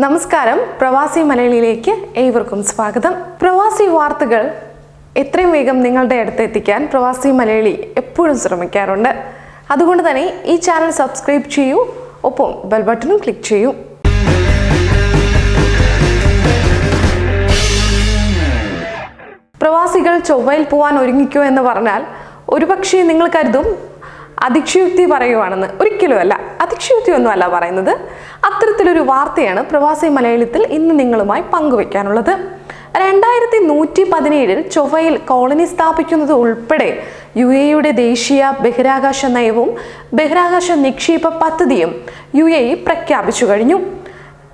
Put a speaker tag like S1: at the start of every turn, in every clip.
S1: നമസ്കാരം പ്രവാസി മലയാളിയിലേക്ക് ഏവർക്കും സ്വാഗതം. പ്രവാസി വാർത്തകൾ എത്രയും വേഗം നിങ്ങളുടെ അടുത്ത് എത്തിക്കാൻ പ്രവാസി മലയാളി എപ്പോഴും ശ്രമിക്കാറുണ്ട്. അതുകൊണ്ട് തന്നെ ഈ ചാനൽ സബ്സ്ക്രൈബ് ചെയ്യൂ, ഒപ്പം ബെൽ ബട്ടണും ക്ലിക്ക് ചെയ്യൂ. പ്രവാസികൾ ചൊവ്വയിൽ പോവാൻ ഒരുങ്ങിക്കോ എന്ന് പറഞ്ഞാൽ ഒരുപക്ഷെ നിങ്ങൾ കരുതും അതിശയോക്തി പറയുവാണെന്ന്. ഒരിക്കലുമല്ല, അതിശയോക്തിയൊന്നുമല്ല പറയുന്നത്. അത്തരത്തിലൊരു വാർത്തയാണ് പ്രവാസി മലയാളത്തിൽ ഇന്ന് നിങ്ങളുമായി പങ്കുവെക്കാനുള്ളത്. 2117 ചൊവ്വയിൽ കോളനി സ്ഥാപിക്കുന്നത് ഉൾപ്പെടെ UAE ദേശീയ ബഹിരാകാശ നയവും ബഹിരാകാശ നിക്ഷേപ പദ്ധതിയും UAE പ്രഖ്യാപിച്ചു കഴിഞ്ഞു.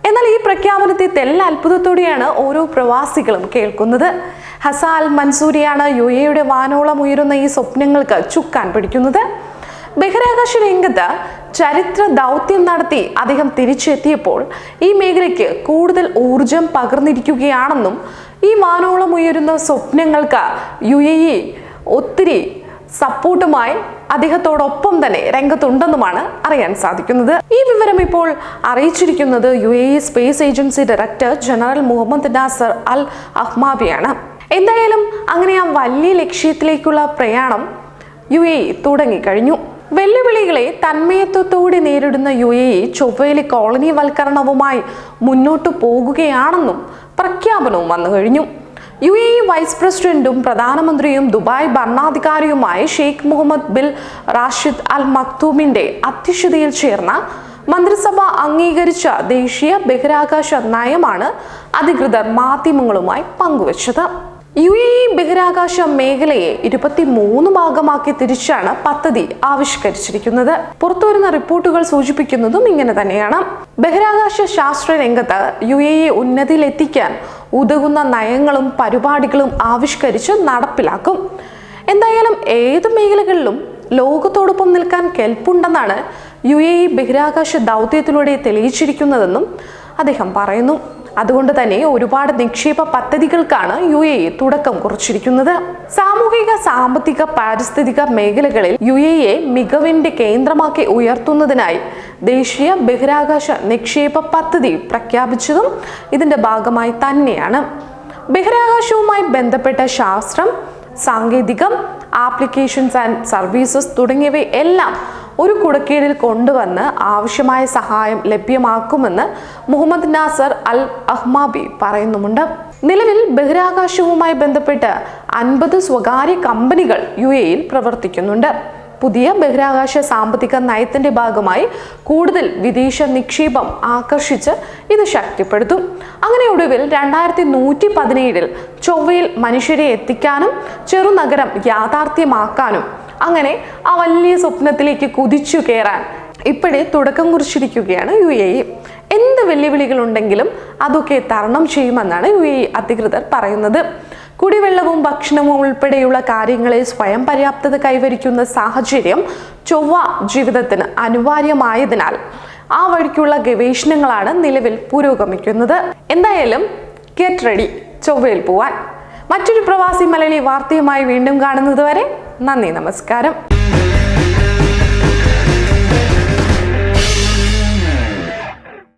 S1: എന്നാൽ ഈ പ്രഖ്യാപനത്തെ തെല്ല അത്ഭുതത്തോടെയാണ് ഓരോ പ്രവാസികളും കേൾക്കുന്നത്. ഹസാൻ അൽ മൻസൂരിയാണ് UAE വാനോളം ഉയരുന്ന ഈ സ്വപ്നങ്ങൾക്ക് ചുക്കാൻ പിടിക്കുന്നത്. ബഹിരാകാശ രംഗത്ത് ചരിത്ര ദൗത്യം നടത്തി അദ്ദേഹം തിരിച്ചെത്തിയപ്പോൾ ഈ മേഖലയ്ക്ക് കൂടുതൽ ഊർജം പകർന്നിരിക്കുകയാണെന്നും ഈ വാനോളം ഉയരുന്ന സ്വപ്നങ്ങൾക്ക് UAE ഒത്തിരി സപ്പോർട്ടുമായി അദ്ദേഹത്തോടൊപ്പം തന്നെ രംഗത്തുണ്ടെന്നുമാണ് അറിയാൻ സാധിക്കുന്നത്. ഈ വിവരം ഇപ്പോൾ അറിയിച്ചിരിക്കുന്നത് UAE space agency director general Mohammed Nasser Al അഹ്മാബിയാണ്. എന്തായാലും അങ്ങനെ ആ വലിയ ലക്ഷ്യത്തിലേക്കുള്ള പ്രയാണം UAE തുടങ്ങിക്കഴിഞ്ഞു. വെല്ലുവിളികളെ തന്മയത്വത്തോടെ നേരിടുന്ന UAE ചൊവ്വയിലെ കോളനി വൽക്കരണവുമായി മുന്നോട്ടു പോകുകയാണെന്നും പ്രഖ്യാപനവും വന്നു കഴിഞ്ഞു. UAE വൈസ് പ്രസിഡന്റും പ്രധാനമന്ത്രിയും ദുബായ് ഭരണാധികാരിയുമായ Sheikh Mohammed bin Rashid Al മക്തൂമിന്റെ അധ്യക്ഷതയിൽ ചേർന്ന മന്ത്രിസഭ അംഗീകരിച്ച ദേശീയ ബഹിരാകാശ നയമാണ് അധികൃതർ മാധ്യമങ്ങളുമായി പങ്കുവച്ചത്. UAE ബഹിരാകാശ മേഖലയെ 23 ഭാഗമാക്കി തിരിച്ചാണ് പദ്ധതി ആവിഷ്കരിച്ചിരിക്കുന്നത്. പുറത്തുവരുന്ന റിപ്പോർട്ടുകൾ സൂചിപ്പിക്കുന്നതും ഇങ്ങനെ തന്നെയാണ്. ബഹിരാകാശ ശാസ്ത്ര രംഗത്ത് UAE ഉന്നതിയിലെത്തിക്കാൻ ഉതകുന്ന നയങ്ങളും പരിപാടികളും ആവിഷ്കരിച്ച് നടപ്പിലാക്കും. എന്തായാലും ഏത് മേഖലകളിലും ലോകത്തോടൊപ്പം നിൽക്കാൻ കെൽപ്പുണ്ടെന്നാണ് UAE ബഹിരാകാശ ദൗത്യത്തിലൂടെ തെളിയിച്ചിരിക്കുന്നതെന്നും അദ്ദേഹം പറയുന്നു. അതുകൊണ്ട് തന്നെ ഒരുപാട് നിക്ഷേപ പദ്ധതികൾക്കാണ് UAE തുടക്കം കുറിച്ചിരിക്കുന്നത്. സാമൂഹിക, സാമ്പത്തിക, പാരിസ്ഥിതിക മേഖലകളിൽ UAE മികവിന്റെ കേന്ദ്രമാക്കി ഉയർത്തുന്നതിനായി ദേശീയ ബഹിരാകാശ നിക്ഷേപ പദ്ധതി പ്രഖ്യാപിച്ചതും ഇതിന്റെ ഭാഗമായി തന്നെയാണ്. ബഹിരാകാശവുമായി ബന്ധപ്പെട്ട ശാസ്ത്രം, സാങ്കേതികം, ആപ്ലിക്കേഷൻസ് ആൻഡ് സർവീസസ് തുടങ്ങിയവയെല്ലാം ഒരു കുടക്കീഴിൽ കൊണ്ടുവന്ന് ആവശ്യമായ സഹായം ലഭ്യമാക്കുമെന്ന് മുഹമ്മദ് നാസർ അൽ അഹ്മാബി പറയുന്നുമുണ്ട്. നിലവിൽ ബഹിരാകാശവുമായി ബന്ധപ്പെട്ട് 50 സ്വകാര്യ കമ്പനികൾ UAE പ്രവർത്തിക്കുന്നുണ്ട്. പുതിയ ബഹിരാകാശ സാമ്പത്തിക നയത്തിന്റെ ഭാഗമായി കൂടുതൽ വിദേശ നിക്ഷേപം ആകർഷിച്ച് ഇത് ശക്തിപ്പെടുത്തും. അങ്ങനെ ഒടുവിൽ 2117 ചൊവ്വയിൽ മനുഷ്യരെ എത്തിക്കാനും ചെറുനഗരം യാഥാർത്ഥ്യമാക്കാനും അങ്ങനെ ആ വലിയ സ്വപ്നത്തിലേക്ക് കുതിച്ചു കയറാൻ ഇപ്പോഴേ തുടക്കം കുറിച്ചിരിക്കുകയാണ് UAE. എന്ത് വെല്ലുവിളികളുണ്ടെങ്കിലും അതൊക്കെ തരണം ചെയ്യുമെന്നാണ് UAE അധികൃതർ പറയുന്നത്. കുടിവെള്ളവും ഭക്ഷണവും ഉൾപ്പെടെയുള്ള കാര്യങ്ങളിൽ സ്വയം പര്യാപ്തത കൈവരിക്കുന്ന സാഹചര്യം ചൊവ്വ ജീവിതത്തിന് അനിവാര്യമായതിനാൽ ആ വഴിക്കുള്ള ഗവേഷണങ്ങളാണ് നിലവിൽ പുരോഗമിക്കുന്നത്. എന്തായാലും ഗെറ്റ് റെഡി, ചൊവ്വയിൽ പോവാൻ. മറ്റൊരു പ്രവാസി മലയാളി വാർത്തയുമായി വീണ്ടും കാണുന്നത് വരെ നന്ദി, നമസ്കാരം.